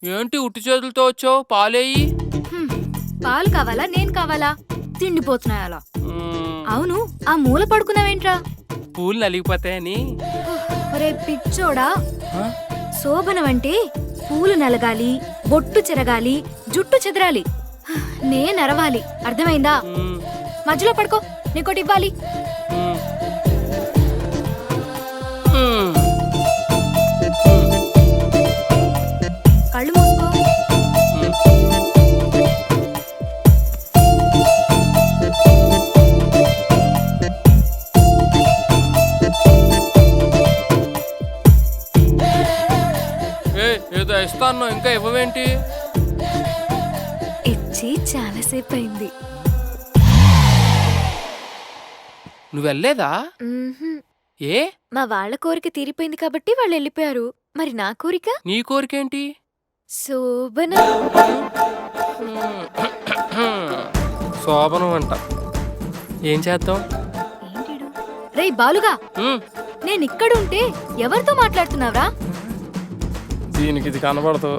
ఏంటి ఉట్టి చేతులతో వచ్చావు? పాలేయి. హ్మ్, పాలు కావాలా నేను కావాలా? తిండిపోతున్నాయి అలా. అవును, ఆ మూల పడుకున్నావేంట్రా? పూలు నలిగిపోతాయని. ఒరే పిచ్చోడా, శోభనం అంటే పూలు నలగాలి, బొట్టు చెరగాలి, జుట్టు చెదరాలి, నేను అరవాలి. అర్థమైందా? మధ్యలో పడుకో, నీకోటి ఇవ్వాలి. కళ్ళు మూసుకో. ఏదో ఇస్తాను, ఇంకా ఇవ్వవేంటి? ఇచ్చి చాలాసేపు అయింది. నువ్వు వెళ్ళలేదా? ఏ? మా వాళ్ళ కోరిక తీరిపోయింది కాబట్టి వాళ్ళు వెళ్ళిపోయారు. మరి నా కోరిక? నీ కోరికేంటి? శోభనం. శోభనం అంట. ఏం చేద్దాం? రేయ్ బాలుగా, నేను ఇక్కడుంటే ఎవరితో మాట్లాడుతున్నావురా? దీనికి ఇది కనబడదు.